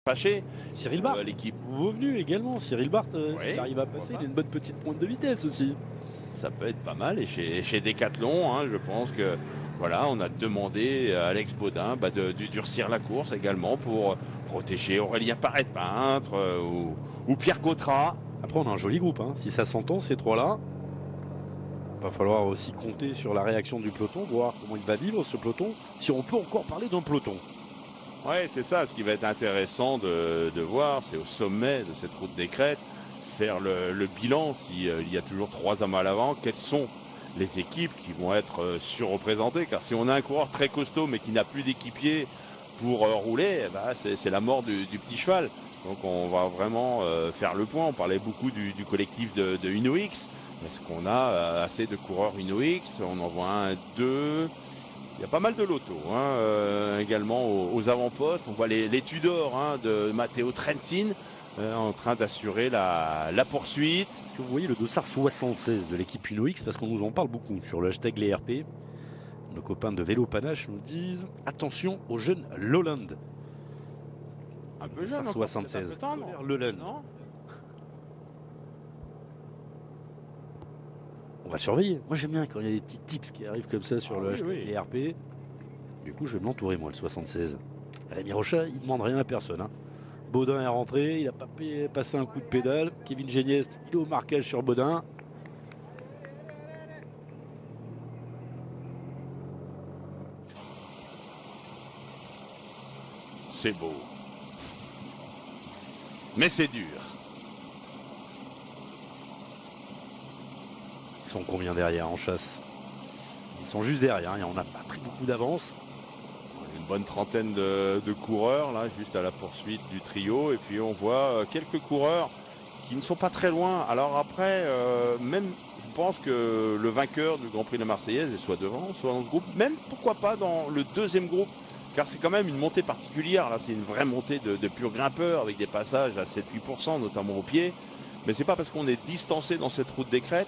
Paché. Cyril Barth, l'équipe. nouveau venu également. Cyril Barth, Oui, s'il arrive à passer, il a une bonne petite pointe de vitesse aussi. Ça peut être pas mal. Et chez Decathlon, hein, je pense que voilà, on a demandé à Alex Baudin de durcir la course également pour protéger Aurélien Paré-Peintre ou Pierre Gautrat. Après, on a un joli groupe, hein. Si ça s'entend, ces trois-là, va falloir aussi compter sur la réaction du peloton, voir comment il va vivre ce peloton, si on peut encore parler d'un peloton. Ouais, c'est ça, ce qui va être intéressant de voir, c'est au sommet de cette route des Crêtes, faire le bilan, s'il y a toujours 3 hommes à l'avant, quelles sont les équipes qui vont être surreprésentées, car si on a un coureur très costaud mais qui n'a plus d'équipier pour rouler, eh ben, c'est la mort du petit cheval. Donc on va vraiment faire le point. On parlait beaucoup du collectif de UnoX. Est-ce qu'on a assez de coureurs UnoX? On en voit un, deux. Il y a pas mal de lotos hein, également aux avant-postes. On voit les Tudors hein, de Matteo Trentin en train d'assurer la poursuite. Est-ce que vous voyez le dossard 76 de l'équipe UnoX? Parce qu'on nous en parle beaucoup sur le hashtag les RP. Nos copains de Vélo Panache nous disent attention au jeune Lowland. Un peu jeune, 76. Lowland. On va surveiller. Moi j'aime bien quand il y a des petits tips qui arrivent comme ça sur le hashtag les RP. Du coup je vais me l'entourer moi le 76. Rémi Rochat il demande rien à personne. Hein. Baudin est rentré, il a pas passé un coup de pédale. Kevin Géniest il est au marquage sur Baudin. C'est beau. Mais c'est dur. Ils sont combien derrière en chasse? Ils sont juste derrière, on n'a pas pris beaucoup d'avance. Une bonne trentaine de coureurs là, juste à la poursuite du trio. Et puis on voit quelques coureurs qui ne sont pas très loin. Alors après, même je pense que le vainqueur du Grand Prix de la Marseillaise est soit devant, soit dans ce groupe. Même pourquoi pas dans le deuxième groupe. Car c'est quand même une montée particulière. Là, c'est une vraie montée de pur grimpeur avec des passages à 7-8%, notamment au pied. Mais c'est pas parce qu'on est distancé dans cette route des crêtes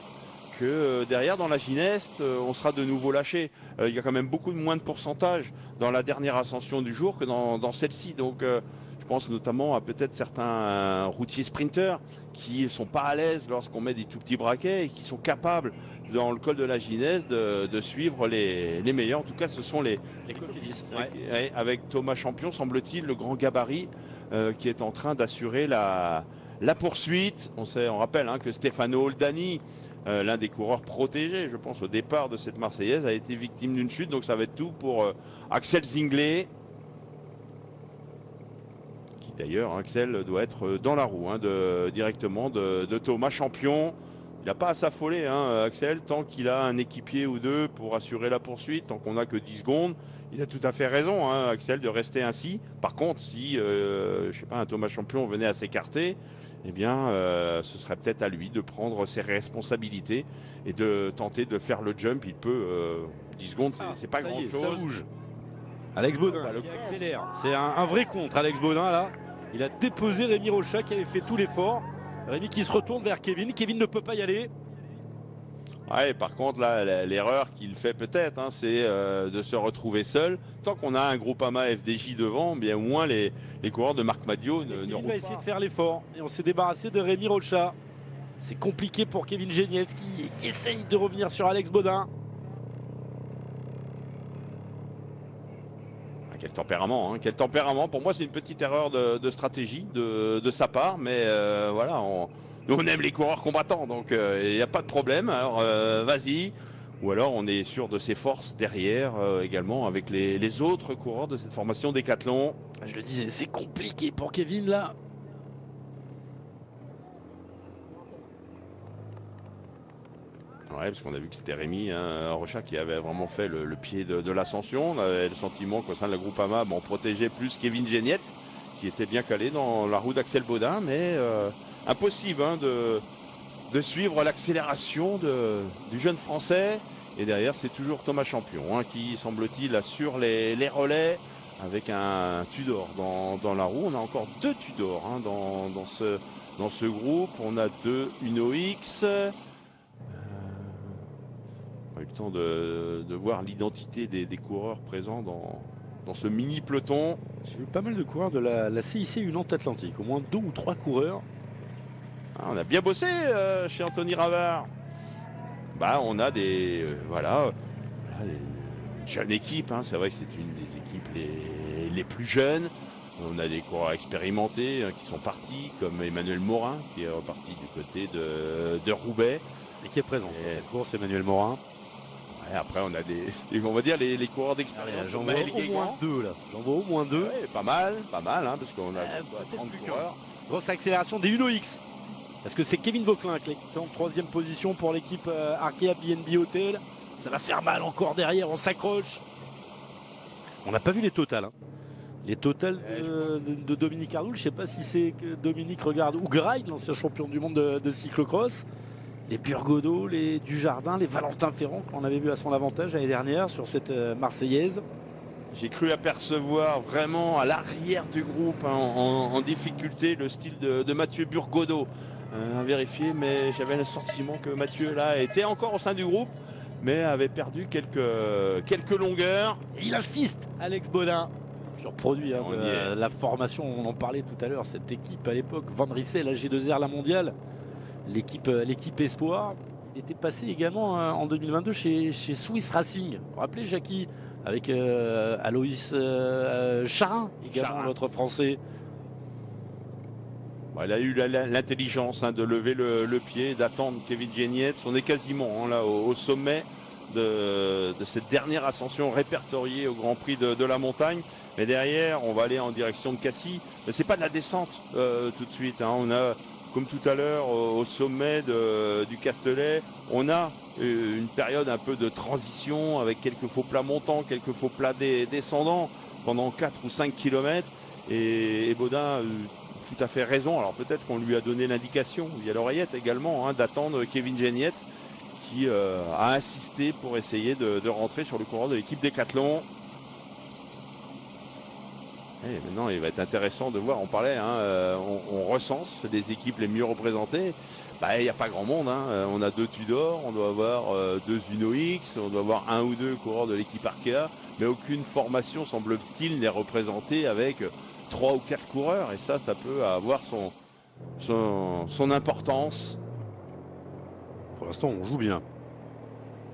que derrière, dans la Gineste, on sera de nouveau lâché. Il y a quand même beaucoup moins de pourcentage dans la dernière ascension du jour que dans celle-ci. Donc, je pense notamment à peut-être certains routiers sprinteurs qui ne sont pas à l'aise lorsqu'on met des tout petits braquets et qui sont capables dans le col de la Gineste de suivre les meilleurs. En tout cas, ce sont les Cofidis. Ouais, avec Thomas Champion, semble-t-il, le grand gabarit qui est en train d'assurer la poursuite. On rappelle hein, que Stefano Oldani, l'un des coureurs protégés, je pense, au départ de cette Marseillaise, a été victime d'une chute. Donc ça va être tout pour Axel Zinglet. Qui d'ailleurs, Axel doit être dans la roue hein, directement de Thomas Champion. Il n'a pas à s'affoler, hein, Axel, tant qu'il a un équipier ou deux pour assurer la poursuite, tant qu'on n'a que 10 secondes. Il a tout à fait raison, hein, Axel, de rester ainsi. Par contre, si, je sais pas, un Thomas Champion venait à s'écarter, eh bien, ce serait peut-être à lui de prendre ses responsabilités et de tenter de faire le jump. Il peut, 10 secondes, c'est pas grand-chose. Ça bouge. Alex Baudin qui accélère. C'est un vrai contre, Alex Baudin, là. Il a déposé Rémi Rochat qui avait fait tout l'effort. Rémi qui se retourne vers Kevin. Kevin ne peut pas y aller. Ouais, par contre, là, l'erreur qu'il fait peut-être, hein, c'est de se retrouver seul. Tant qu'on a un Groupama FDJ devant, bien au moins les coureurs de Marc Madiot ne roulent pas. Il va essayer de faire l'effort. Et on s'est débarrassé de Rémi Rochat. C'est compliqué pour Kevin Génietz qui essaye de revenir sur Alex Baudin. Quel tempérament, hein, quel tempérament. Pour moi, c'est une petite erreur de stratégie de sa part, mais voilà, nous on aime les coureurs combattants, donc il n'y a pas de problème. Alors vas-y. Ou alors on est sûr de ses forces derrière également avec les autres coureurs de cette formation Décathlon. Je le disais, c'est compliqué pour Kevin là. Ouais, parce qu'on a vu que c'était Rémi Rochat qui avait vraiment fait le pied de l'ascension. On avait le sentiment qu'au sein de la Groupama, on protégeait plus Kevin Génietz, qui était bien calé dans la roue d'Axel Baudin, mais impossible hein, de suivre l'accélération du jeune Français. Et derrière, c'est toujours Thomas Champion hein, qui, semble-t-il, assure les relais avec un Tudor dans la roue. On a encore 2 Tudors hein, dans ce groupe. On a 2 UnoX. On a eu le temps de voir l'identité des coureurs présents dans ce mini peloton. J'ai vu pas mal de coureurs de la CIC Nantes Atlantique, au moins 2 ou 3 coureurs. Ah, on a bien bossé chez Anthony Ravard. Bah, on a des une jeune équipe, hein. C'est vrai que c'est une des équipes les plus jeunes. On a des coureurs expérimentés qui sont partis, comme Emmanuel Morin, qui est reparti du côté de Roubaix. Et qui est présent sur cette course, Emmanuel Morin. Ouais, après, on a on va dire les coureurs d'expérience. J'en vois au moins 2 là. J'en vois au moins 2. Ouais, pas mal, hein, parce qu'on a 30 coureurs. Grosse accélération des Uno X. Parce que c'est Kevin Vauclin qui est en 3e position pour l'équipe Arkea BNB Hotel. Ça va faire mal encore derrière, on s'accroche. On n'a pas vu les totales. Hein. Les totales de Dominique Arnoul, je ne sais pas si c'est que Dominique regarde ou Grail, l'ancien champion du monde de cyclocross. Les Burgodeau, les Dujardin, les Valentin Ferrand, qu'on avait vu à son avantage l'année dernière sur cette Marseillaise. J'ai cru apercevoir vraiment à l'arrière du groupe, hein, en difficulté, le style de Mathieu Burgodeau. À vérifier, mais j'avais le sentiment que Mathieu là était encore au sein du groupe, mais avait perdu quelques longueurs. Et il insiste, Alex Baudin, pur produit hein, de la formation, on en parlait tout à l'heure, cette équipe à l'époque, Van Rissel, la G2R, la mondiale, l'équipe Espoir. Il était passé également en 2022 chez Swiss Racing. Vous vous rappelez, Jackie, avec Aloïs Charin, également notre Français. Il a eu l'intelligence de lever le pied, d'attendre Kevin Genietz. On est quasiment là au sommet de cette dernière ascension répertoriée au Grand Prix de la montagne. Mais derrière, on va aller en direction de Cassis. Mais c'est pas de la descente tout de suite. Hein. On a, comme tout à l'heure, au sommet du Castellet, on a une période un peu de transition avec quelques faux plats montants, quelques faux plats descendants pendant 4 ou 5 km. Et Baudin tout à fait raison. Alors peut-être qu'on lui a donné l'indication via l'oreillette également hein, d'attendre Kevin Genietz qui a insisté pour essayer de rentrer sur le coureur de l'équipe Decathlon. Et maintenant il va être intéressant de voir, on parlait, hein, on recense les équipes les mieux représentées. Il n'y a pas grand monde, hein. On a 2 Tudor, on doit avoir 2 Uno X, on doit avoir 1 ou 2 coureurs de l'équipe Arkea, mais aucune formation semble-t-il n'est représentée avec 3 ou 4 coureurs, et ça peut avoir son importance. Pour l'instant, on joue bien.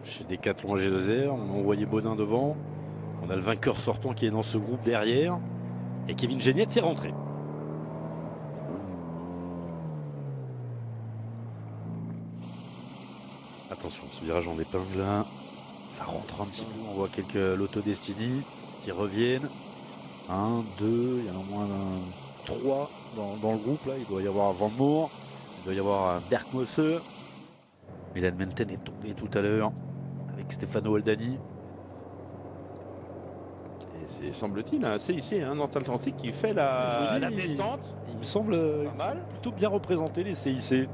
Chez Decathlon G2R, on a envoyé Baudin devant. On a le vainqueur sortant qui est dans ce groupe derrière. Et Kevin Genietz est rentré. Attention, ce virage en épingle là. Ça rentre un petit peu. On voit quelques Lotto Destiny qui reviennent. 1, 2, il y en a au moins 3 dans le groupe là. Il doit y avoir Van Moor, il doit y avoir Bergmosse. Milan Menten est tombé tout à l'heure avec Stefano Oldani. C'est semble-t-il un CIC, un Nantes Atlantique qui fait la descente. Il me semble plutôt bien représenté les CIC.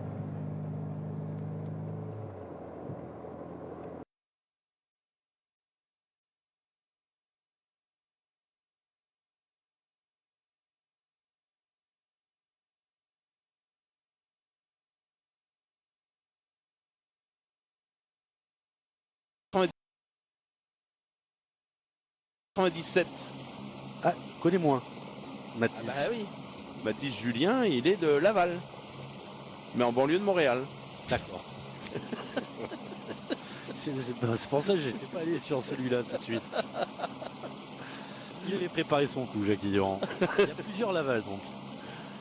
Ah, connais moins. Mathis. Ah bah oui. Mathis Julien, il est de Laval. Mais en banlieue de Montréal. D'accord. C'est pour ça que j'étais pas allé sur celui-là tout de suite. Il avait préparé son coup, Jacques Durand. Il y a plusieurs Laval donc.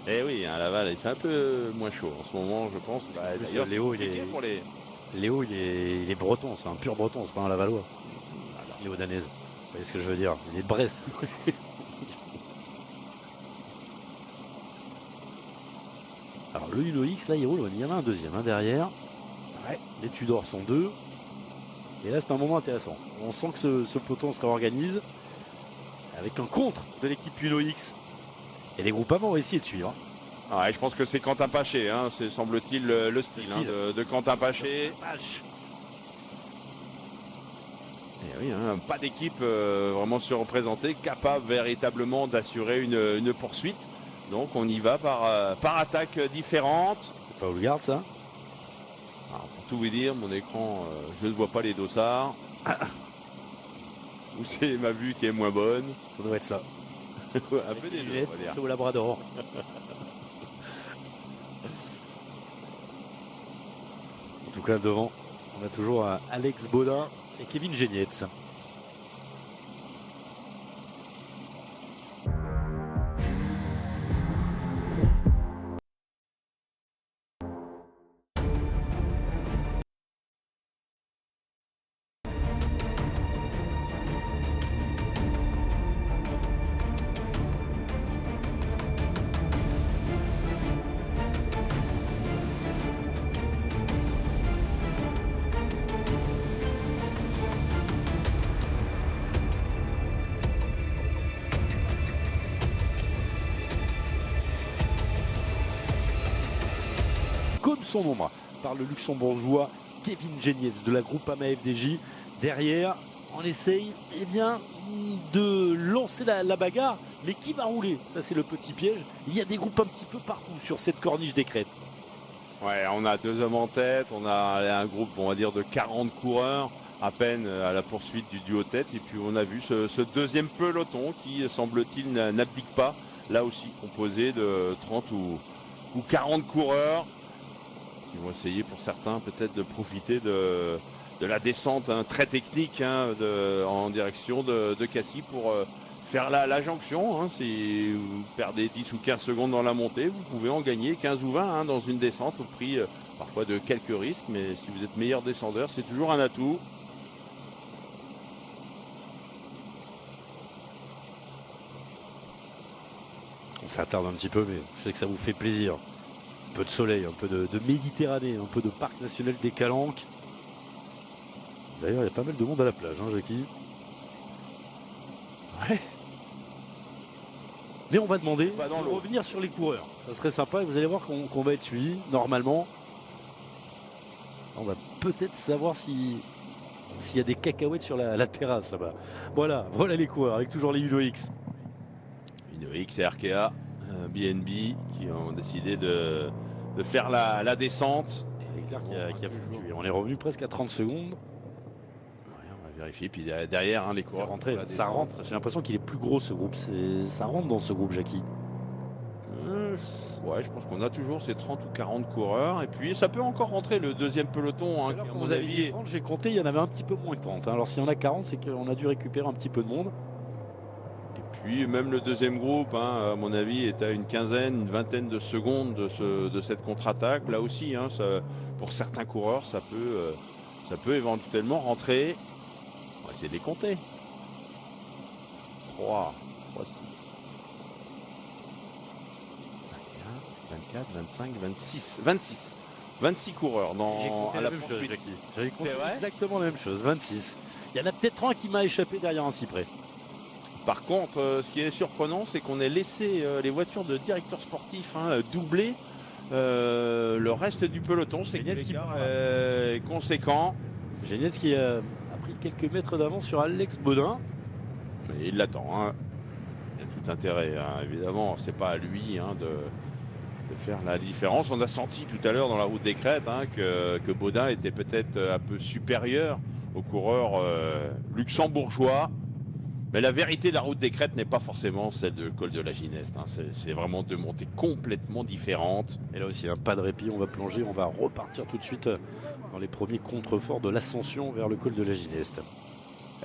Eh oui, un Laval, il fait un peu moins chaud en ce moment, je pense. D'ailleurs, Léo, il est breton, c'est un pur breton, c'est pas un Lavallois. Léo Danez. Vous voyez ce que je veux dire? Il est de Brest. Alors le Uno X, là il roule, il y en a un deuxième derrière. Ouais. Les Tudors sont 2. Et là c'est un moment intéressant. On sent que ce peloton se réorganise avec un contre de l'équipe Uno X. Et les groupes avant vont essayer de suivre. Ah, je pense que c'est Quentin Paché, hein. C'est semble-t-il le style hein, de Quentin Paché. Et oui, hein, pas d'équipe vraiment surreprésentée, capable véritablement d'assurer une poursuite. Donc on y va par attaque différente. C'est pas Houlgard ça? Alors, pour tout vous dire, mon écran, je ne vois pas les dossards. ou c'est ma vue qui est moins bonne. Ça doit être ça. Un peu des deux, on va dire. C'est au Labrador. En tout cas, devant, on a toujours Alex Baudin et Kevin Genietz. Comme son nom par le luxembourgeois Kevin Genietz de la Groupama FDJ. Derrière, on essaye de lancer la bagarre, mais qui va rouler? Ça, c'est le petit piège. Il y a des groupes un petit peu partout sur cette corniche des crêtes. Ouais, on a 2 hommes en tête, on a un groupe, on va dire, de 40 coureurs, à peine à la poursuite du duo tête. Et puis on a vu ce deuxième peloton qui, semble-t-il, n'abdique pas. Là aussi, composé de 30 ou 40 coureurs qui vont essayer pour certains peut-être de profiter de la descente très technique en direction de Cassis pour faire la jonction. Si vous perdez 10 ou 15 secondes dans la montée, vous pouvez en gagner 15 ou 20 dans une descente au prix parfois de quelques risques. Mais si vous êtes meilleur descendeur, c'est toujours un atout. On s'attarde un petit peu, mais je sais que ça vous fait plaisir. Un peu de soleil, un peu de Méditerranée, un peu de parc national des Calanques. D'ailleurs, il y a pas mal de monde à la plage, Jackie. Ouais. Mais on va demander de revenir sur les coureurs. Ça serait sympa et vous allez voir qu'on va être suivi, normalement. On va peut-être savoir s'il y a des cacahuètes sur la terrasse là-bas. Voilà les coureurs avec toujours les Uno-X. Uno-X et Arkea, BNB qui ont décidé de faire la descente. Et Leclerc qui a foutu. On est revenu presque à 30 secondes. On va vérifier. Puis derrière, les coureurs. Ça rentre. J'ai l'impression qu'il est plus gros ce groupe. Ça rentre dans ce groupe, Jackie. Ouais, je pense qu'on a toujours ces 30 ou 40 coureurs. Et puis ça peut encore rentrer le deuxième peloton. Alors, quand vous avez dit 30, j'ai compté, il y en avait un petit peu moins que 30. Alors s'il y en a 40, c'est qu'on a dû récupérer un petit peu de monde. Et puis même le deuxième groupe, à mon avis, est à une quinzaine, une vingtaine de secondes de cette contre-attaque. Là aussi, pour certains coureurs, ça peut éventuellement rentrer. On va essayer de les compter. 3, 6. 24, 25, 26. 26 coureurs à la poursuite. J'avais compté exactement la même chose, 26. Il y en a peut-être un qui m'a échappé derrière un cyprès. Par contre, ce qui est surprenant, c'est qu'on ait laissé les voitures de directeurs sportifs doubler le reste du peloton. C'est conséquent. Genietz qui a pris quelques mètres d'avance sur Alex Baudin. Mais il l'attend. Il a tout intérêt. Évidemment, c'est pas à lui de faire la différence. On a senti tout à l'heure dans la route des crêtes que Baudin était peut-être un peu supérieur aux coureurs luxembourgeois. Mais la vérité de la route des crêtes n'est pas forcément celle de col de la Gineste. C'est vraiment deux montées complètement différentes. Et là aussi, pas de répit, on va plonger, on va repartir tout de suite dans les premiers contreforts de l'ascension vers le col de la Gineste.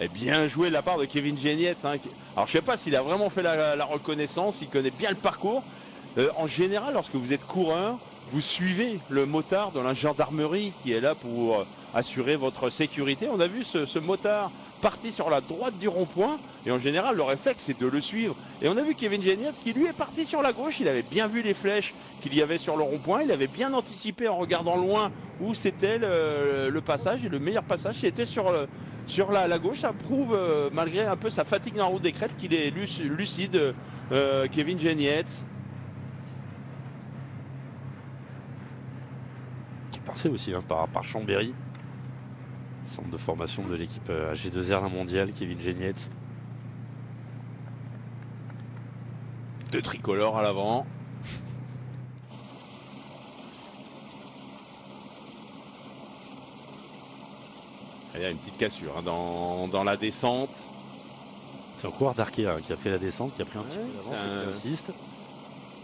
Et bien joué de la part de Kevin Genietz. Alors je ne sais pas s'il a vraiment fait la reconnaissance, il connaît bien le parcours. En général, lorsque vous êtes coureur, vous suivez le motard de la gendarmerie qui est là pour assurer votre sécurité. On a vu ce motard parti sur la droite du rond-point et en général le réflexe c'est de le suivre. Et on a vu Kevin Genietz qui lui est parti sur la gauche, il avait bien vu les flèches qu'il y avait sur le rond-point, il avait bien anticipé en regardant loin où c'était le passage et le meilleur passage c'était sur la gauche. Ça prouve malgré un peu sa fatigue dans la route des crêtes qu'il est lucide, Kevin Genietz. Qui passait aussi par Chambéry. Centre de formation de l'équipe G2R la mondiale, Kevin Genietz. Deux tricolores à l'avant. Il y a une petite cassure dans la descente. C'est encore d'Arkea qui a fait la descente, qui a pris un petit peu d'avance et qui insiste.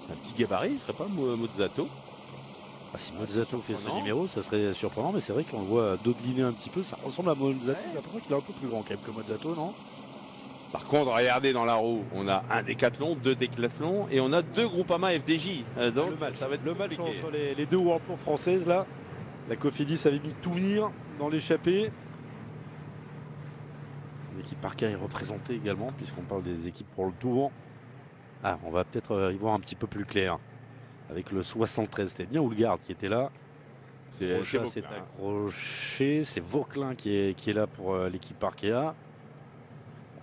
C'est un petit gabarit, ce serait pas Mozzato. Ah, si Mozzato fait ce numéro, ça serait surprenant, mais c'est vrai qu'on le voit dodeliner un petit peu. Ça ressemble à Mozzato. J'ai l'impression qu'il est un peu plus grand quand même que Mozzato, non? Par contre, regardez dans la roue, on a un décathlon, 2 décathlons et on a 2 Groupama FDJ. Donc ça va être le match entre les deux World Tour françaises là. La Cofidis avait mis Toumir dans l'échappée. L'équipe Arca est représentée également, puisqu'on parle des équipes pour le Tour. Ah, on va peut-être y voir un petit peu plus clair. Avec le 73, c'était bien Houlgard qui était là. Rocha s'est accroché. C'est Vauquelin qui est là pour l'équipe Arkea.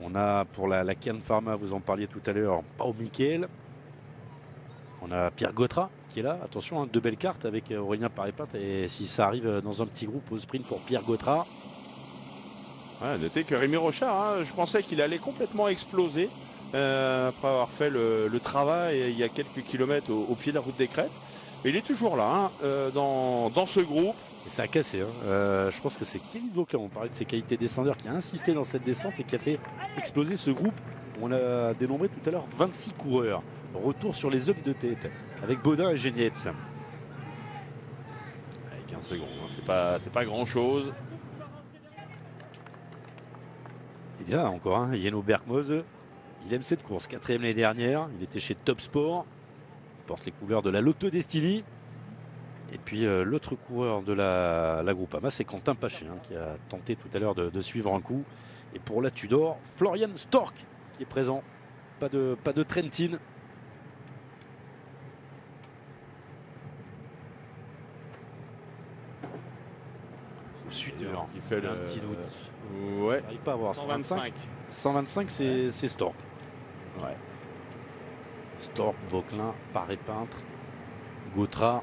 On a pour la Can Pharma, vous en parliez tout à l'heure, Pau Miquel. On a Pierre Gautra qui est là. Attention, hein, 2 belles cartes avec Aurélien Paré-Peintre. Et si ça arrive dans un petit groupe au sprint pour Pierre Gautra. Ouais, notez que Rémi Rochard, hein, je pensais qu'il allait complètement exploser après avoir fait le travail il y a quelques kilomètres au pied de la route des Crêtes. Mais il est toujours là, hein, dans ce groupe. Et ça a cassé. Hein. Je pense que c'est Kevin Vauquelin, on parlait de ses qualités descendeurs, qui a insisté dans cette descente et qui a fait exploser ce groupe. On a dénombré tout à l'heure 26 coureurs. Retour sur les hommes de tête avec Baudin et Genietz. Avec 15 secondes, hein, c'est pas grand chose. Il y a encore un, Yeno Berkmoz. Il aime cette course, 4e l'année dernière. Il était chez Top Sport. Il porte les couleurs de la Lotto Destiny. Et puis l'autre coureur de la Groupama, c'est Quentin Paché, hein, qui a tenté tout à l'heure de suivre un coup. Et pour la Tudor, Florian Stork qui est présent. Pas de Trentin. Sudeur qui fait un petit doute. Ouais. Il n'arrive pas à avoir 125. 125, c'est Stork. Ouais. Stork, Vauquelin, Paré-Peintre, Gautra,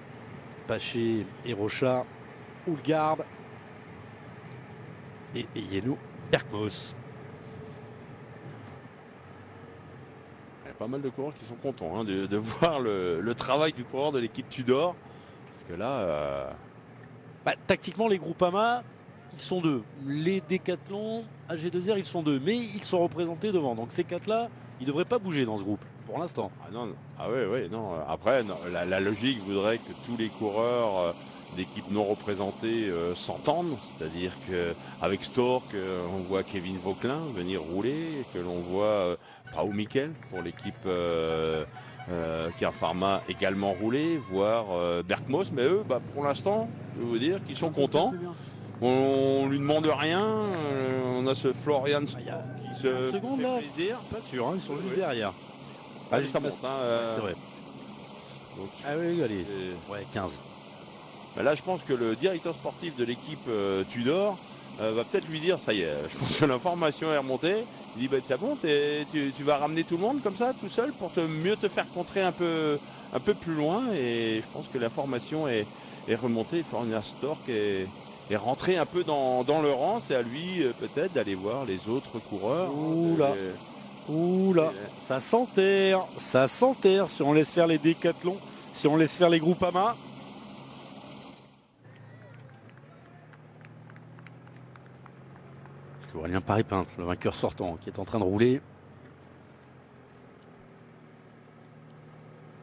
Paché et Rocha, Houlgard et Yeno Berkmoz. Il y a pas mal de coureurs qui sont contents, hein, de voir le travail du coureur de l'équipe Tudor. Parce que là... tactiquement, les Groupama, ils sont 2. Les Décathlon, AG2R, ils sont 2. Mais ils sont représentés devant. Donc ces 4-là, ils ne devraient pas bouger dans ce groupe, pour l'instant. Ah non, ah ouais, non. Après, non, la logique voudrait que tous les coureurs d'équipes non représentées s'entendent. C'est-à-dire qu'avec Stork, on voit Kevin Vauquelin venir rouler, que l'on voit Pau Miquel pour l'équipe Can Pharma également rouler, voire Berkmoz. Mais eux, pour l'instant, je veux vous dire qu'ils sont contents. On lui demande rien. On a ce Florian Stork qui se fait plaisir. Pas sûr, hein, ils sont juste derrière. Ça monte, c'est vrai. Donc, oui, allez. Ouais, 15. Là, je pense que le directeur sportif de l'équipe Tudor va peut-être lui dire, ça y est, je pense que l'information est remontée. Il dit, tiens bon, tu vas ramener tout le monde comme ça, tout seul, pour mieux te faire contrer un peu plus loin. Et je pense que l'information est remontée. Florian Stork est rentré un peu dans le rang. C'est à lui peut-être d'aller voir les autres coureurs. Oula, ça s'enterre si on laisse faire les décathlons, si on laisse faire les Groupama. C'est Aurélien Paré-Peintre, le vainqueur sortant, qui est en train de rouler.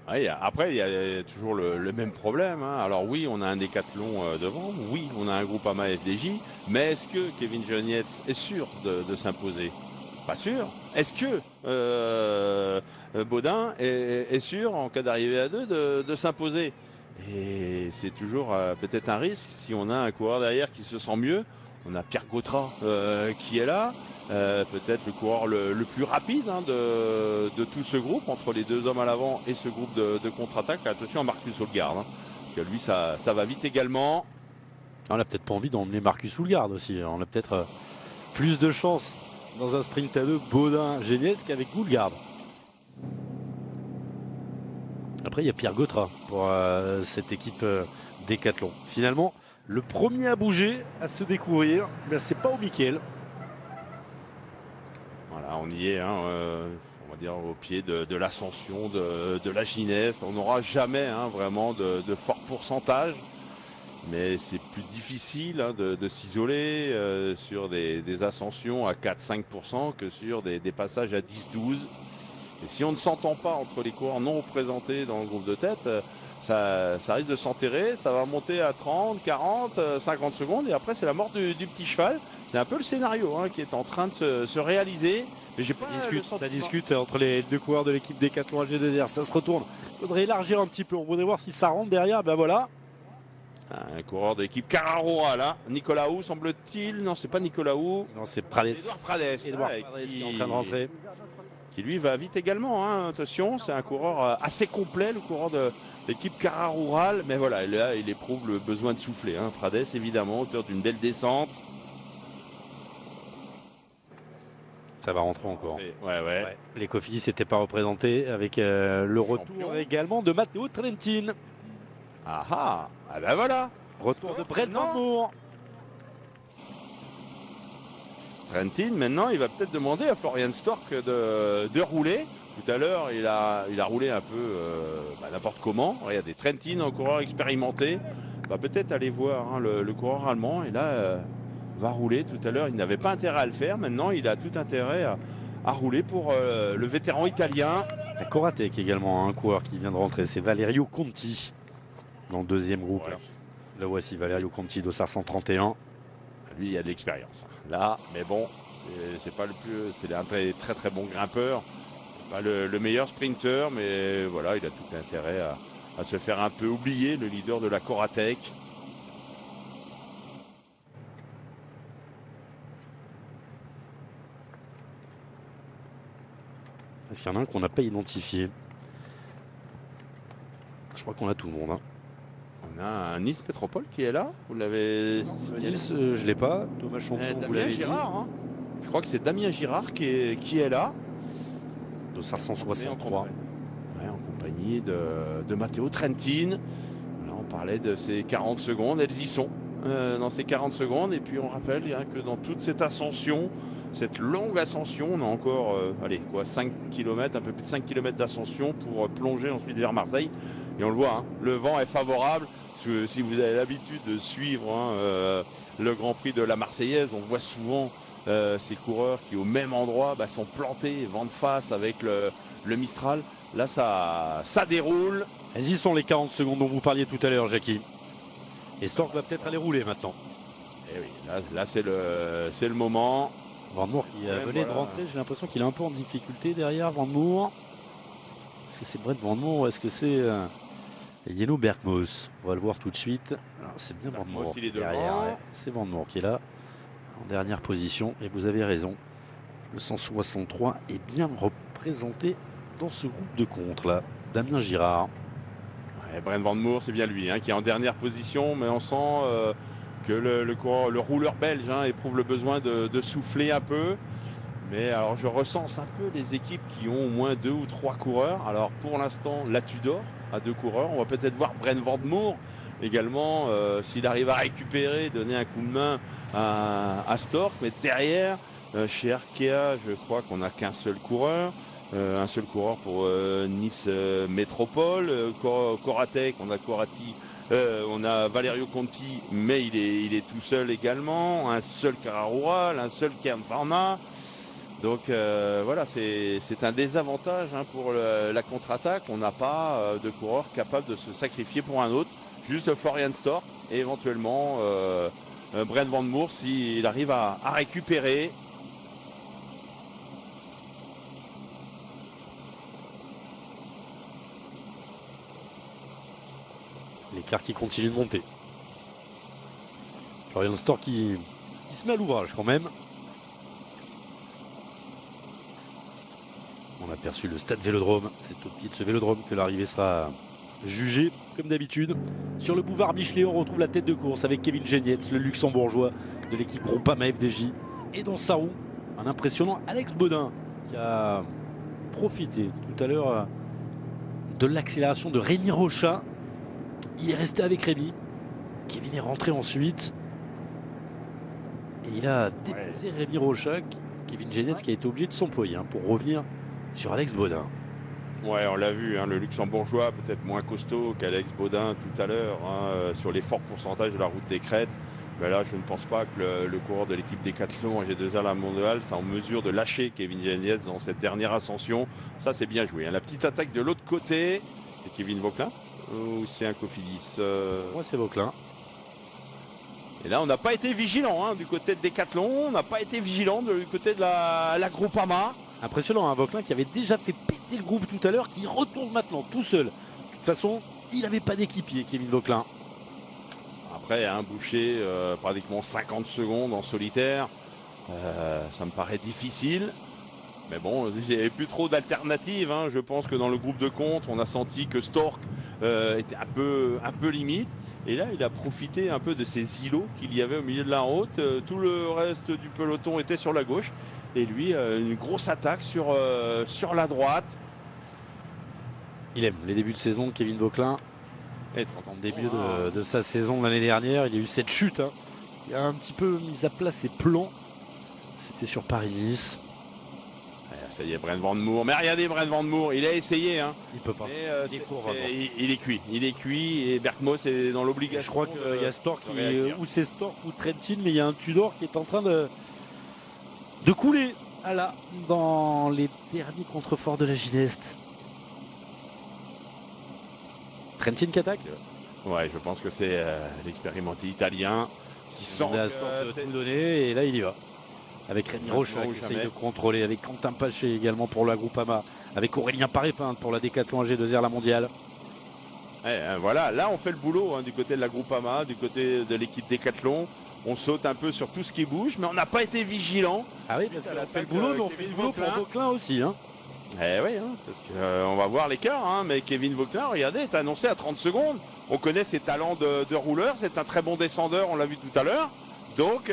Ouais, après, il y a toujours le même problème, hein. Alors oui, on a un décathlon devant, oui, on a un Groupama FDJ, mais est-ce que Kevin Genietz est sûr de s'imposer? Pas sûr. Est-ce que Baudin est sûr, en cas d'arrivée à 2, de s'imposer? Et c'est toujours peut-être un risque si on a un coureur derrière qui se sent mieux. On a Pierre Gautra qui est là, peut-être le coureur le plus rapide, hein, de tout ce groupe, entre les 2 hommes à l'avant et ce groupe de contre-attaque. Attention à Marcus Houlgard, hein, parce que lui ça va vite également. On n'a peut-être pas envie d'emmener Marcus Houlgard aussi. On a peut-être plus de chance dans un sprint à 2, Baudin, Genietz, qu'avec Houlgard. Après, il y a Pierre Gautra pour cette équipe Décathlon. Finalement, le premier à bouger, à se découvrir, c'est Pau Miquel. Voilà, on y est, hein, on va dire au pied de l'ascension de la Ginesse. On n'aura jamais, hein, vraiment de fort pourcentage. mais c'est plus difficile hein, de s'isoler sur des ascensions à 4-5% que sur des passages à 10-12. Et si on ne s'entend pas entre les coureurs non représentés dans le groupe de tête, ça risque de s'enterrer, ça va monter à 30, 40, 50 secondes et après c'est la mort du petit cheval. C'est un peu le scénario hein, qui est en train de se réaliser. Mais j'ai pas ça discute entre les deux coureurs de l'équipe Decathlon AG2R, ça se retourne. Il faudrait élargir un petit peu, on voudrait voir si ça rentre derrière, ben voilà. Un coureur de l'équipe Carrara là, Nicolas Hou semble-t-il. Non, c'est pas Nicolas Hou. Non, c'est Prades. Edouard Prades. Edouard Prades qui est en train de rentrer. Qui lui va vite également, hein. Attention, c'est un coureur assez complet, le coureur de l'équipe Carrara Rural. Mais voilà, là, il éprouve le besoin de souffler. Hein. Prades, évidemment, auteur d'une belle descente. Ça va rentrer encore. Ouais. Les Cofidis n'étaient pas représentés avec le retour également de Matteo Trentin. Ah ben voilà. Retour de Brent Van Moer. Trentin, maintenant, il va peut-être demander à Florian Stork de rouler. Tout à l'heure, il a roulé un peu n'importe comment. Regardez, Trentin, un coureur expérimenté, va peut-être aller voir hein, le coureur allemand. Et là, va rouler. Tout à l'heure, il n'avait pas intérêt à le faire. Maintenant, il a tout intérêt à rouler pour le vétéran italien. La Coratec également, un coureur qui vient de rentrer. C'est Valerio Conti dans le deuxième groupe. Ouais. Là voici Valerio Conti, dossard 131. Lui, il a de l'expérience. Là, mais bon, c'est pas le plus. C'est un très très bon grimpeur. Pas le meilleur sprinter, mais voilà, il a tout intérêt à se faire un peu oublier, le leader de la Coratec. Est-ce qu'il y en a un qu'on n'a pas identifié? Je crois qu'on a tout le monde. Hein. On a un Nice Métropole qui est là. Vous l'avez. Je ne l'ai pas. Thomas Champion, vous l'avez dit. Hein. Je crois que c'est Damien Girard qui est là. De 563. En compagnie de Matteo Trentin. Là, on parlait de ces 40 secondes. Elles y sont dans ces 40 secondes. Et puis on rappelle hein, que dans toute cette ascension, cette longue ascension, on a encore 5 km, un peu plus de 5 km d'ascension pour plonger ensuite vers Marseille. Et on le voit, hein, le vent est favorable. Si vous avez l'habitude de suivre le Grand Prix de la Marseillaise, on voit souvent ces coureurs qui au même endroit sont plantés, vent de face avec le Mistral. Là, ça déroule. Elles y sont les 40 secondes dont vous parliez tout à l'heure, Jackie. Et Stork va peut-être aller rouler maintenant. Et oui, là c'est le moment. Van Moer qui venait de rentrer, j'ai l'impression qu'il est un peu en difficulté derrière Van Moer. Est-ce que c'est Brent Van Moer ou est-ce que c'est Yeno Bergmos? On va le voir tout de suite. C'est bien Van Moer derrière. Ouais. C'est Van Moer qui est là, en dernière position. Et vous avez raison, le 163 est bien représenté dans ce groupe de contre là. Damien Girard. Ouais, Brent Van Moer, c'est bien lui qui est en dernière position, mais on sent que le rouleur belge éprouve le besoin de souffler un peu. Mais alors je recense un peu les équipes qui ont au moins 2 ou 3 coureurs. Alors pour l'instant, la Tudor a 2 coureurs. On va peut-être voir Brent Van Moer également s'il arrive à récupérer, donner un coup de main à Stork. Mais derrière, chez Arkea, je crois qu'on n'a qu'un seul coureur. Un seul coureur pour Nice Métropole. Coratec, on a Corati. On a Valerio Conti, mais il est tout seul également. Un seul Carrara Rural, un seul Kern Pharma. Donc voilà, c'est un désavantage pour la contre-attaque. On n'a pas de coureur capable de se sacrifier pour un autre. Juste Florian Stork et éventuellement Brent Van Moer s'il arrive à récupérer. L'écart qui continue de monter. Florian Stork qui se met à l'ouvrage quand même. On a aperçu le stade Vélodrome. C'est au pied de ce Vélodrome que l'arrivée sera jugée, comme d'habitude. Sur le boulevard Michelet, on retrouve la tête de course avec Kevin Genietz, le luxembourgeois de l'équipe Groupama FDJ. Et dans sa roue, un impressionnant Alex Baudin qui a profité tout à l'heure de l'accélération de Rémi Rochat. Il est resté avec Rémi. Kevin est rentré ensuite. Et il a déposé Rémi Rochat. Kevin Genietz qui a été obligé de s'employer pour revenir sur Alex Baudin. Ouais, on l'a vu, hein, le luxembourgeois peut-être moins costaud qu'Alex Baudin tout à l'heure, hein, sur les forts pourcentages de la route des crêtes. Mais là, je ne pense pas que le coureur de l'équipe Decathlon AG2R La Mondiale soit en mesure de lâcher Kevin Geniez dans cette dernière ascension. Ça, c'est bien joué, hein. La petite attaque de l'autre côté, c'est Kevin Vauquelin ou c'est un Cofidis? Moi, c'est Vauquelin. Et là, on n'a pas été vigilant, hein, du côté de Decathlon, on n'a pas été vigilant du côté de la Groupama. Impressionnant, hein, Vauquelin qui avait déjà fait péter le groupe tout à l'heure, qui retourne maintenant tout seul. De toute façon, il n'avait pas d'équipier, Kevin Vauquelin. Après, un boucher pratiquement 50 secondes en solitaire, ça me paraît difficile. Mais bon, il n'y avait plus trop d'alternatives, hein. Je pense que dans le groupe de contre, on a senti que Stork était un peu limite. Et là, il a profité un peu de ces îlots qu'il y avait au milieu de la route. Tout le reste du peloton était sur la gauche. Et lui, une grosse attaque sur la droite. Il aime les débuts de saison de Kevin Vauquelin. En début de sa saison l'année dernière, il y a eu cette chute, hein. Il a un petit peu mis à plat ses plans. C'était sur Paris-Nice. Ça y est, Brent Van Moer. Mais regardez Brent Van Moer, il a essayé, hein. Il peut pas. Mais, il est cuit et Bergmo est dans l'obligation. Je crois qu'il y a Stork ou c'est Stork ou Trentin, mais il y a un Tudor qui est en train de couler dans les derniers contreforts de la Gineste. Trentin qui attaque. Ouais, je pense que c'est l'expérimenté italien qui sent à Stork de tout donner et là il y va. Avec Rémi Rocha qui essaye de contrôler, avec Quentin Paché également pour la Groupama, avec Aurélien Paré-Pinte pour la Decathlon AG2R La Mondiale. Voilà, là on fait le boulot, hein, du côté de la Groupama, du côté de l'équipe Decathlon. On saute un peu sur tout ce qui bouge, mais on n'a pas été vigilant. Ah oui, parce qu'on fait le boulot, mais on fait le boulot pour Vauquelin aussi, hein. Oui, hein, parce qu'on va voir l'écart, hein, mais Kevin Vauquelin, regardez, est annoncé à 30 secondes. On connaît ses talents de rouleur, c'est un très bon descendeur, on l'a vu tout à l'heure. Donc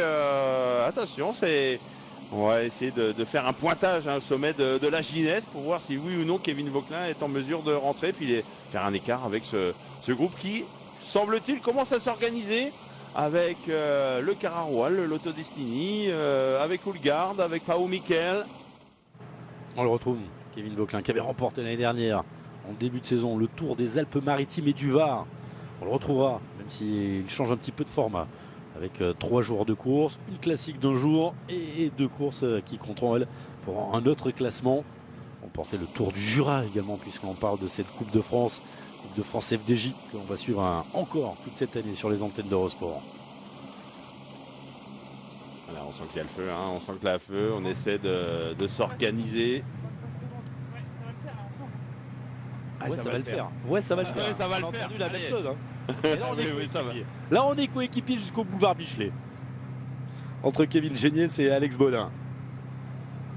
attention, on va essayer de faire un pointage, hein, au sommet de la Gineste pour voir si oui ou non Kevin Vauquelin est en mesure de rentrer, puis faire un écart avec ce groupe qui, semble-t-il, commence à s'organiser avec le Cararoual, le Lotto Destiny, avec Houlgard, avec Pao Mikel. On le retrouve, Kevin Vauquelin, qui avait remporté l'année dernière, en début de saison, le Tour des Alpes-Maritimes et du Var. On le retrouvera, même s'il change un petit peu de format, avec 3 jours de course, une classique d'un jour et 2 courses qui compteront, elles, pour un autre classement. On portait le Tour du Jura également, puisqu'on parle de cette Coupe de France FDJ, que l'on va suivre encore toute cette année sur les antennes d'Eurosport. Voilà, on sent qu'il y a le feu, hein, on sent qu'il y a le feu, on essaie de s'organiser. Ouais, ça va le faire. Ouais, ça va le faire. Ouais, ça va le faire. faire. La même chose, hein. Et là, on est coéquipiers. Là, on est coéquipiers jusqu'au boulevard Michelet. Entre Kevin Geniez et Alex Baudin.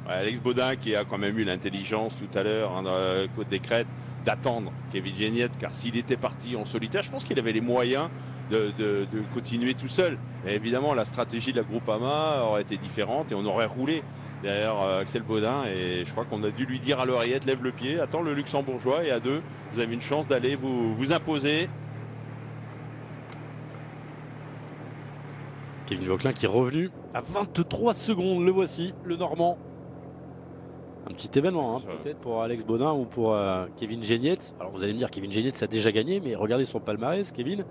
Ouais, Alex Baudin qui a quand même eu l'intelligence tout à l'heure, hein, dans la côte des crêtes, d'attendre Kevin Geniez, car s'il était parti en solitaire, je pense qu'il avait les moyens de continuer tout seul. Et évidemment, la stratégie de la Groupama aurait été différente et on aurait roulé derrière Axel Baudin, et je crois qu'on a dû lui dire à l'oreillette, lève le pied, attends le luxembourgeois, et à 2, vous avez une chance d'aller vous imposer. Kevin Vauquelin qui est revenu à 23 secondes, le voici, le Normand. Un petit événement, hein, peut-être pour Alex Baudin ou pour Kevin Geniez. Alors vous allez me dire, Kevin Geniez a déjà gagné, mais regardez son palmarès, Kevin.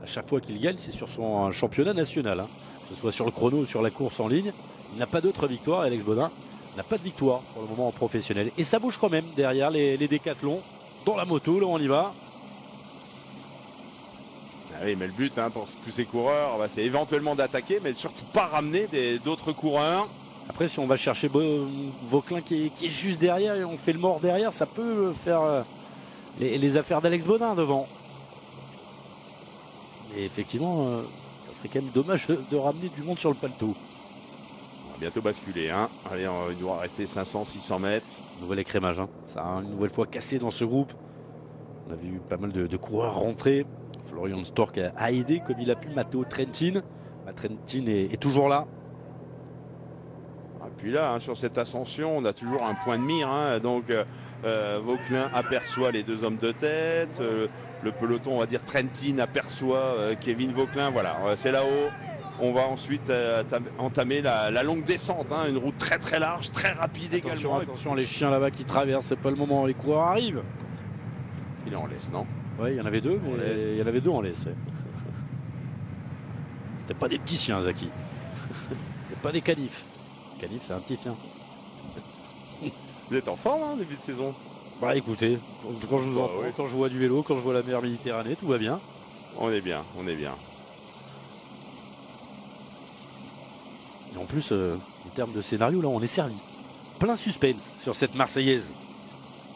À chaque fois qu'il gagne, c'est sur son championnat national, hein. Que ce soit sur le chrono ou sur la course en ligne. Il n'a pas d'autre victoire, Alex Baudin n'a pas de victoire pour le moment en professionnel. Et ça bouge quand même derrière les décathlons, dans la moto, là on y va. Ah oui, mais le but, hein, pour tous ces coureurs, c'est éventuellement d'attaquer, mais surtout pas ramener d'autres coureurs. Après, si on va chercher Vauquelin qui est juste derrière et on fait le mort derrière, ça peut faire les affaires d'Alex Baudin devant. Mais effectivement, ça serait quand même dommage de ramener du monde sur le paletot. On va bientôt basculer, hein. Allez, il doit rester 500-600 mètres. Nouvel écrémage, hein. Ça a une nouvelle fois cassé dans ce groupe. On a vu pas mal de coureurs rentrer. Florian Stork a aidé comme il a pu Matteo Trentin. Trentin est toujours là. Et puis là, hein, sur cette ascension, on a toujours un point de mire, hein. Donc Vauquelin aperçoit les 2 hommes de tête. Le peloton, on va dire Trentin, aperçoit Kevin Vauquelin. Voilà, c'est là-haut. On va ensuite entamer la longue descente, hein, une route très très large, très rapide également. Attention, les chiens là-bas qui traversent, c'est pas le moment, les coureurs arrivent. Il est en laisse, non? Oui, il y en avait deux, mais il y en avait deux en laisse. C'était pas des petits chiens, Zaki. C'était pas des canifs. Canif, c'est un petit chien. Vous êtes en forme, hein, début de saison? Bah écoutez, quand je vous entends, oui. quand je vois du vélo, quand je vois la mer Méditerranée, tout va bien. On est bien, on est bien. Et en plus, en termes de scénario, là, on est servi. Plein suspense sur cette Marseillaise.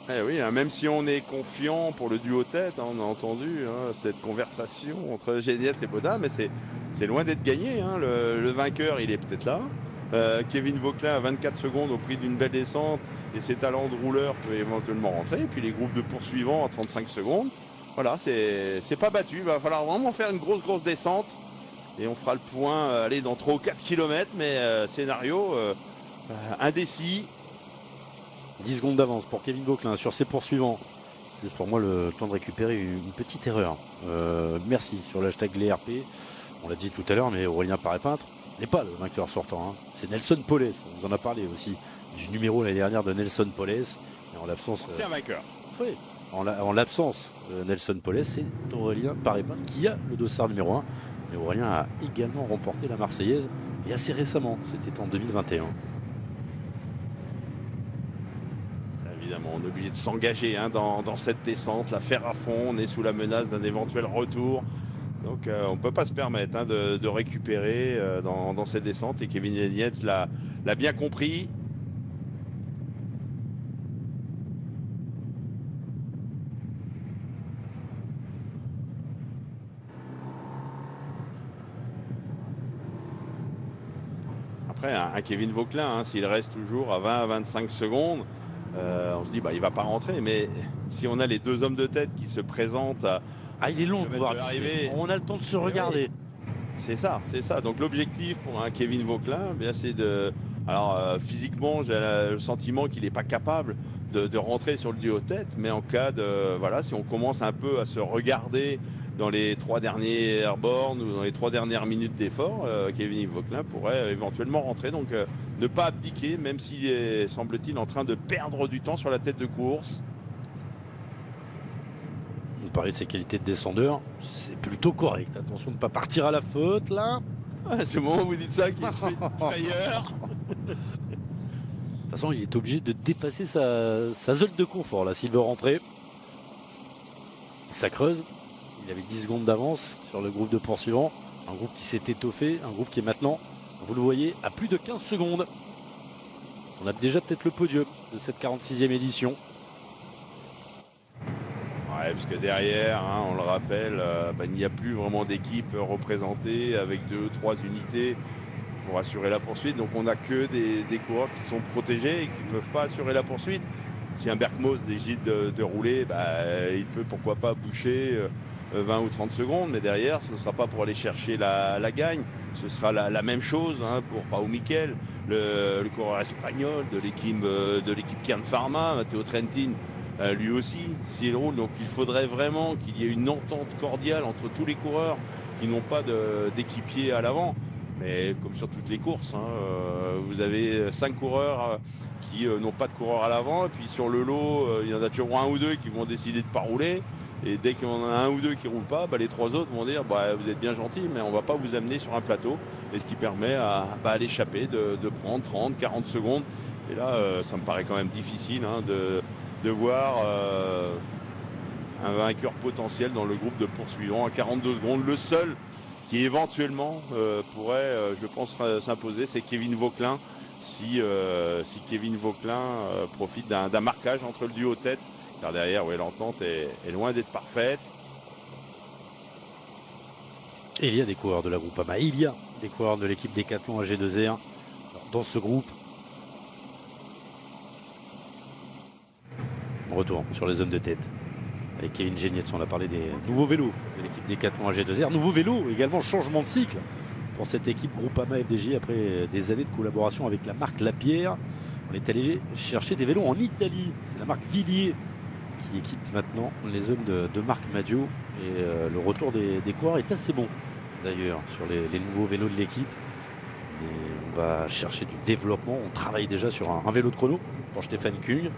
Eh oui, hein, même si on est confiant pour le duo tête, hein, on a entendu hein, cette conversation entre GDS et Baudin, mais c'est loin d'être gagné. Hein. Le vainqueur, il est peut-être là. Kevin Vauquelin à 24 secondes au prix d'une belle descente et ses talents de rouleur peuvent éventuellement rentrer. Et puis les groupes de poursuivants à 35 secondes. Voilà, c'est pas battu. Il va falloir vraiment faire une grosse descente. Et on fera le point aller dans 3 ou 4 km, mais scénario indécis. 10 secondes d'avance pour Kevin Vauquelin sur ses poursuivants. Juste pour moi, le temps de récupérer une petite erreur. Merci sur l'hashtag LRP. On l'a dit tout à l'heure, mais Aurélien Paré-Peintre n'est pas le vainqueur sortant. Hein. C'est Nelson Poles. On vous en a parlé aussi du numéro l'année dernière de Nelson Poles. Et en l'absence. C'est un vainqueur. Oui. En l'absence de Nelson Poles, c'est Aurélien Paré-Peintre qui a le dossard numéro 1. Mais Aurélien a également remporté la Marseillaise et assez récemment. C'était en 2021. Évidemment, on est obligé de s'engager hein, dans cette descente, la faire à fond. On est sous la menace d'un éventuel retour. Donc on ne peut pas se permettre hein, de récupérer dans cette descente. Et Kevin Yates l'a bien compris. Après, un Kevin Vauquelin, hein, s'il reste toujours à 20 à 25 secondes, on se dit bah il va pas rentrer. Mais si on a les deux hommes de tête qui se présentent à... Ah, il est long de pouvoir arriver. On a le temps de se regarder. C'est ça, c'est ça. Donc l'objectif pour un Kevin Vauquelin, c'est de... Alors physiquement, j'ai le sentiment qu'il n'est pas capable de rentrer sur le duo tête, mais en cas de... Voilà, si on commence un peu à se regarder dans les 3 dernières bornes ou dans les 3 dernières minutes d'effort, Kevin Vauquelin pourrait éventuellement rentrer. Donc ne pas abdiquer, même s'il est, semble-t-il, en train de perdre du temps sur la tête de course. On parlait de ses qualités de descendeur, c'est plutôt correct. Attention de ne pas partir à la faute là. Ah, c'est au moment où vous dites ça qu'il se fait ailleurs. De toute façon, il est obligé de dépasser sa zone de confort là s'il veut rentrer. Ça creuse. Il avait 10 secondes d'avance sur le groupe de poursuivants. Un groupe qui s'est étoffé, un groupe qui est maintenant, vous le voyez, à plus de 15 secondes. On a déjà peut-être le podium de cette 46e édition. Ouais, parce que derrière, hein, on le rappelle, il n'y a plus vraiment d'équipe représentée avec 2 ou 3 unités pour assurer la poursuite. Donc on n'a que des coureurs qui sont protégés et qui ne peuvent pas assurer la poursuite. Si un Berkmos décide de rouler, il peut pourquoi pas boucher 20 ou 30 secondes, mais derrière, ce ne sera pas pour aller chercher la gagne. Ce sera la même chose hein, pour Pau Miquel, le coureur espagnol de l'équipe Kern Pharma, Matteo Trentin. Lui aussi, s'il roule. Donc il faudrait vraiment qu'il y ait une entente cordiale entre tous les coureurs qui n'ont pas d'équipier à l'avant. Mais comme sur toutes les courses, hein, vous avez 5 coureurs qui n'ont pas de coureur à l'avant. Et puis sur le lot, il y en a toujours 1 ou 2 qui vont décider de ne pas rouler. Et dès qu'il y en a 1 ou 2 qui ne roulent pas, les 3 autres vont dire vous êtes bien gentil, mais on ne va pas vous amener sur un plateau. Et ce qui permet à l'échappée de prendre 30, 40 secondes. Et là, ça me paraît quand même difficile hein, de voir un vainqueur potentiel dans le groupe de poursuivants à 42 secondes. Le seul qui éventuellement pourrait, je pense, s'imposer, c'est Kevin Vauquelin. Si Kevin Vauquelin profite d'un marquage entre le duo tête, car derrière, l'entente est loin d'être parfaite. Et il y a des coureurs de la Groupama, il y a des coureurs de l'équipe Décathlon AG2R dans ce groupe. On retourne sur les hommes de tête. Avec Kevin Genietz, on a parlé des nouveaux vélos de l'équipe Décathlon AG2R. Nouveau vélo, également changement de cycle pour cette équipe Groupama FDJ après des années de collaboration avec la marque Lapierre. On est allé chercher des vélos en Italie. C'est la marque Villiers qui équipe maintenant les hommes de Marc Maggio. Et le retour des coureurs est assez bon. d'ailleurs sur les nouveaux vélos de l'équipe. On va chercher du développement. On travaille déjà sur un vélo de chrono pour Stefan Kung.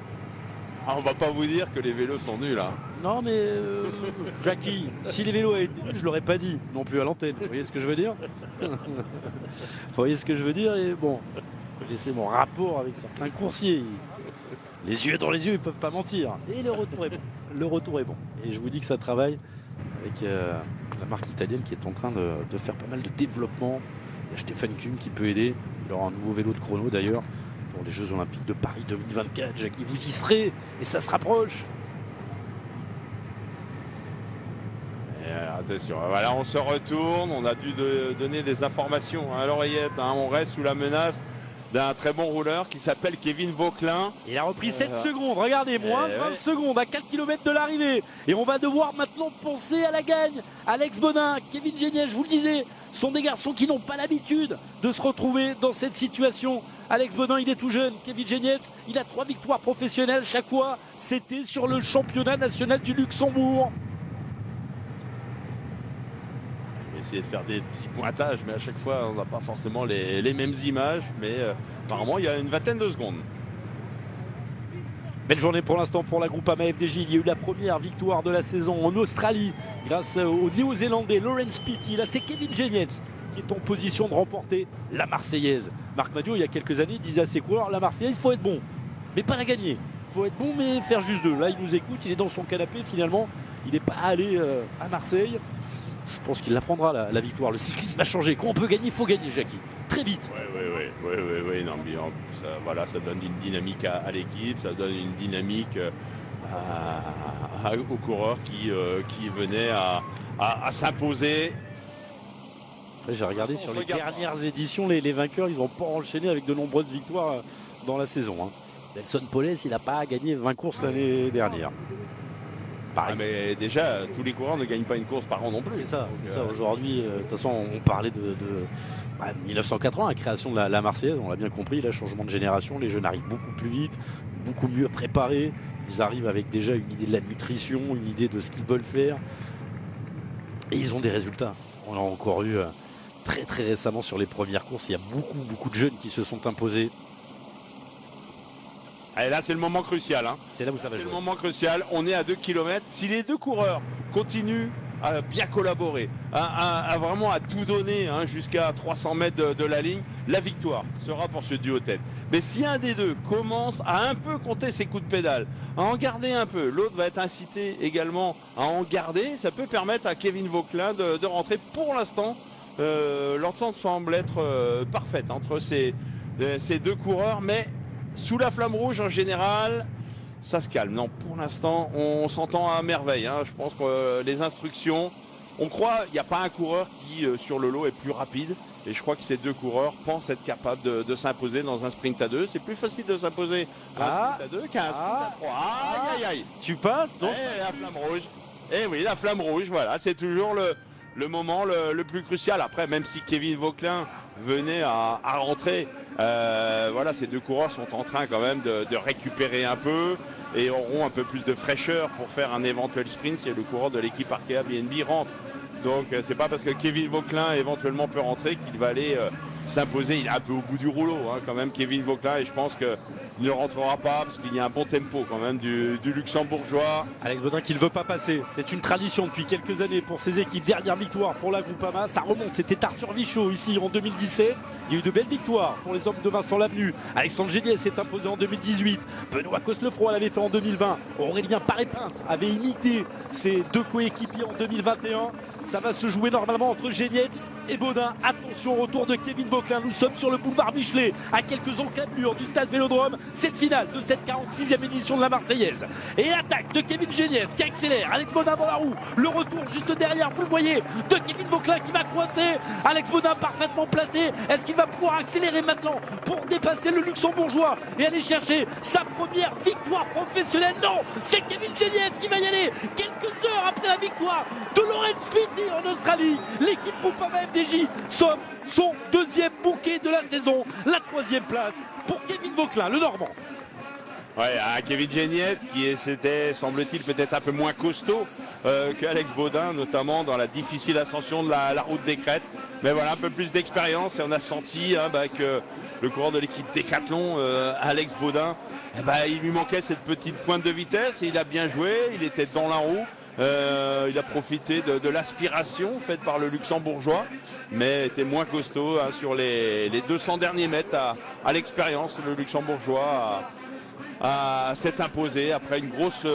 Ah, on va pas vous dire que les vélos sont nuls. Hein. Non mais Jackie, si les vélos avaient été nuls, je l'aurais pas dit non plus à l'antenne. Vous voyez ce que je veux dire? Vous voyez ce que je veux dire? Et bon, vous connaissez mon rapport avec certains coursiers. Les yeux dans les yeux, ils peuvent pas mentir. Et le retour est bon. Le retour est bon. Et je vous dis que ça travaille avec la marque italienne qui est en train de faire pas mal de développement. Il y a Stefan Kung qui peut aider. Il aura un nouveau vélo de chrono d'ailleurs pour les Jeux Olympiques de Paris 2024. Jackie, vous y serez et ça se rapproche. Attention, voilà, on se retourne. On a dû donner des informations à l'oreillette. Hein. On reste sous la menace d'un très bon rouleur qui s'appelle Kevin Vauquelin. Il a repris 7 secondes, regardez, moins de 20 secondes à 4 km de l'arrivée. Et on va devoir maintenant penser à la gagne. Alex Bodin, Kevin Geniez, je vous le disais, sont des garçons qui n'ont pas l'habitude de se retrouver dans cette situation. Alex Bodin, il est tout jeune. Kevin Geniez, il a 3 victoires professionnelles. Chaque fois, c'était sur le championnat national du Luxembourg. Essayer de faire des petits pointages, mais à chaque fois on n'a pas forcément les mêmes images, mais apparemment il y a une vingtaine de secondes. Belle journée pour l'instant pour la Groupama FDJ. Il y a eu la première victoire de la saison en Australie grâce au Néo-Zélandais Lawrence Pitty. Là c'est Kevin Geniez qui est en position de remporter la Marseillaise. Marc Madiot il y a quelques années disait à ses coureurs, la Marseillaise il faut être bon, mais pas la gagner. Il faut être bon mais faire juste 2. Là il nous écoute, il est dans son canapé finalement, il n'est pas allé à Marseille. Je pense qu'il apprendra la victoire. Le cyclisme a changé. Quand on peut gagner, il faut gagner, Jackie. Très vite. Oui. Non, mais en plus, voilà, ça donne une dynamique à l'équipe, ça donne une dynamique aux coureurs qui venaient à s'imposer. J'ai regardé sur les dernières éditions, les vainqueurs, ils n'ont pas enchaîné avec de nombreuses victoires dans la saison. Hein. Nelson Poles, il n'a pas gagné 20 courses l'année dernière. Mais déjà, tous les coureurs ne gagnent pas une course par an non plus. C'est ça, aujourd'hui, de toute façon, on parlait de 1980, la création de la Marseillaise, on l'a bien compris, là, changement de génération, les jeunes arrivent beaucoup plus vite, beaucoup mieux préparés, ils arrivent avec déjà une idée de la nutrition, une idée de ce qu'ils veulent faire, et ils ont des résultats. On l'a encore eu très très récemment sur les premières courses, il y a beaucoup de jeunes qui se sont imposés. Et là, c'est le moment crucial. Hein. C'est là où ça va jouer. C'est le moment crucial. On est à 2 km. Si les deux coureurs continuent à bien collaborer, à vraiment à tout donner hein, jusqu'à 300 mètres de la ligne, la victoire sera pour ce duo tête. Mais si un des deux commence à un peu compter ses coups de pédale, à en garder un peu, l'autre va être incité également à en garder, ça peut permettre à Kevin Vauquelin de rentrer. Pour l'instant, l'entente semble être parfaite entre ces deux coureurs, mais sous la flamme rouge, en général, ça se calme. Non, pour l'instant, on s'entend à merveille. Hein. Je pense que les instructions, on croit, il n'y a pas un coureur qui, sur le lot, est plus rapide. Et je crois que ces deux coureurs pensent être capables de s'imposer dans un sprint à 2. C'est plus facile de s'imposer à un sprint à 2 qu'à un sprint à 3. Aïe. Tu passes, non? La flamme rouge. Eh oui, la flamme rouge, voilà. C'est toujours le moment le plus crucial. Après, même si Kevin Vauquelin venait à rentrer, voilà, ces deux coureurs sont en train quand même de récupérer un peu et auront un peu plus de fraîcheur pour faire un éventuel sprint si le coureur de l'équipe Arkea BNB rentre. Donc c'est pas parce que Kevin Vauquelin éventuellement peut rentrer qu'il va aller s'imposer. Il est un peu au bout du rouleau hein, quand même Kevin Vauquelin, et je pense qu'il ne rentrera pas parce qu'il y a un bon tempo quand même du luxembourgeois. Alex Bodin qui ne veut pas passer. C'est une tradition depuis quelques années pour ses équipes. Dernière victoire pour la Groupama. Ça remonte, c'était Arthur Vichot ici en 2017. Il y a eu de belles victoires pour les hommes de Vincent Lavenu. Alexandre Géliès s'est imposé en 2018. Benoît Cosnefroy l'avait fait en 2020. Aurélien Paré-Peintre avait imité ses deux coéquipiers en 2021. Ça va se jouer normalement entre Génietz et Bodin. Attention, retour de Kevin Vauquelin. Nous sommes sur le boulevard Michelet, à quelques encablures du stade Vélodrome. Cette finale de cette 46e édition de la Marseillaise. Et l'attaque de Kevin Génietz qui accélère. Alex Bodin dans la roue. Le retour juste derrière, vous le voyez, de Kevin Vauquelin qui va coincer. Alex Bodin parfaitement placé. Est-ce qu'il va pouvoir accélérer maintenant pour dépasser le luxembourgeois et aller chercher sa première victoire professionnelle? Non, c'est Kevin Génietz qui va y aller quelques heures après la victoire de Lawrence Pitty en Australie. L'équipe Groupama FDJ sauve son deuxième bouquet de la saison, la 3e place pour Kevin Vauquelin, le Normand. Ouais, Kevin Geniet qui c'était, semble-t-il, peut-être un peu moins costaud qu'Alex Baudin, notamment dans la difficile ascension de la route des Crêtes. Mais voilà, un peu plus d'expérience et on a senti que le coureur de l'équipe Décathlon, Alex Baudin, il lui manquait cette petite pointe de vitesse et il a bien joué, il était dans la roue. Il a profité de l'aspiration faite par le Luxembourgeois, mais était moins costaud sur les 200 derniers mètres à l'expérience. Le Luxembourgeois s'est imposé après une grosse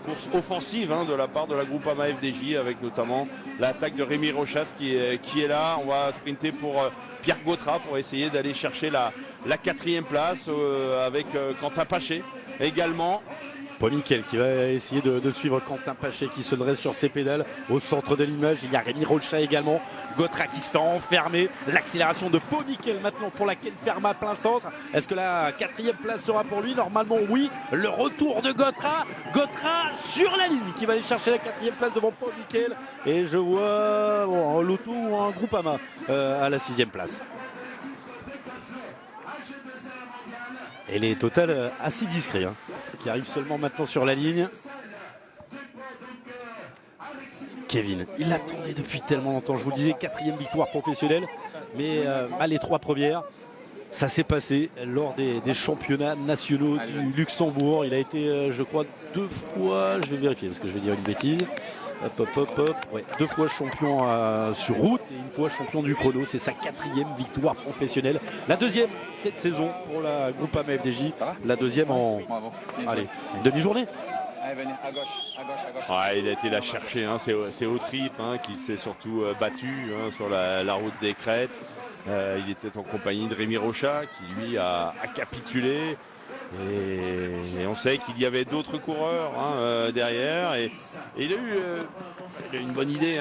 course offensive de la part de la Groupama FDJ, avec notamment l'attaque de Rémi Rochas qui est là. On va sprinter pour Pierre Gautrat pour essayer d'aller chercher la 4e place avec Quentin Paché également. Paul Nickel qui va essayer de suivre Quentin Paché qui se dresse sur ses pédales au centre de l'image. Il y a Rémi Rocha également. Gautrat qui se fait enfermer. L'accélération de Paul Nickel maintenant pour la Ken Fermat plein centre. Est-ce que la 4e place sera pour lui? Normalement oui. Le retour de Gautrat. Gautrat sur la ligne qui va aller chercher la 4e place devant Paul Nickel. Et je vois un Lotto ou un Groupama à la 6e place. Et les totals assez discrets qui arrivent seulement maintenant sur la ligne. Kevin, il attendait depuis tellement longtemps. Je vous disais 4e victoire professionnelle, mais les 3 premières, ça s'est passé lors des championnats nationaux du Luxembourg. Il a été, je crois, 2 fois, je vais vérifier parce que je vais dire une bêtise. Ouais, 2 fois champion sur route et 1 fois champion du chrono. C'est sa 4e victoire professionnelle. La 2e cette saison pour la Groupama FDJ. La 2e en une demi-journée. Allez, venez, à gauche, à gauche, à gauche. Ouais, il a été la chercher, c'est Autrip qui s'est surtout battu sur la route des Crêtes. Il était en compagnie de Rémi Rocha qui lui a capitulé. Et on sait qu'il y avait d'autres coureurs derrière. Et il a eu une bonne idée.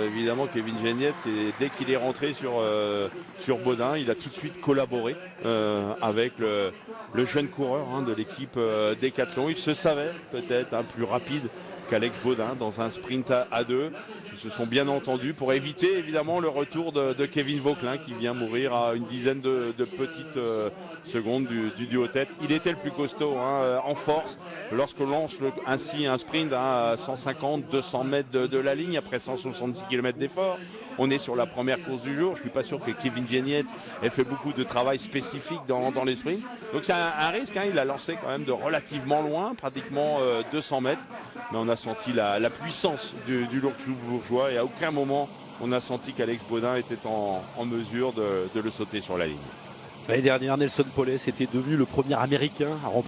Évidemment, Kevin Geniet, dès qu'il est rentré sur Baudin, il a tout de suite collaboré avec le jeune coureur de l'équipe Décathlon. Il se savait peut-être plus rapide qu'Alex Baudin dans un sprint à 2. Ils se sont bien entendus pour éviter évidemment le retour de Kevin Vauquelin qui vient mourir à une dizaine de petites secondes du duo tête. Il était le plus costaud en force lorsqu'on lance ainsi un sprint à 150-200 mètres de la ligne après 166 km d'effort. On est sur la première course du jour. Je ne suis pas sûr que Kevin Geniet ait fait beaucoup de travail spécifique dans les sprints. Donc c'est un risque. Il a lancé quand même de relativement loin, pratiquement 200 mètres. Mais on a senti la puissance du Luxembourgeois et à aucun moment on a senti qu'Alex Baudin était en mesure de le sauter sur la ligne. L'année dernière, Nelson Poles était devenu le premier Américain à remporter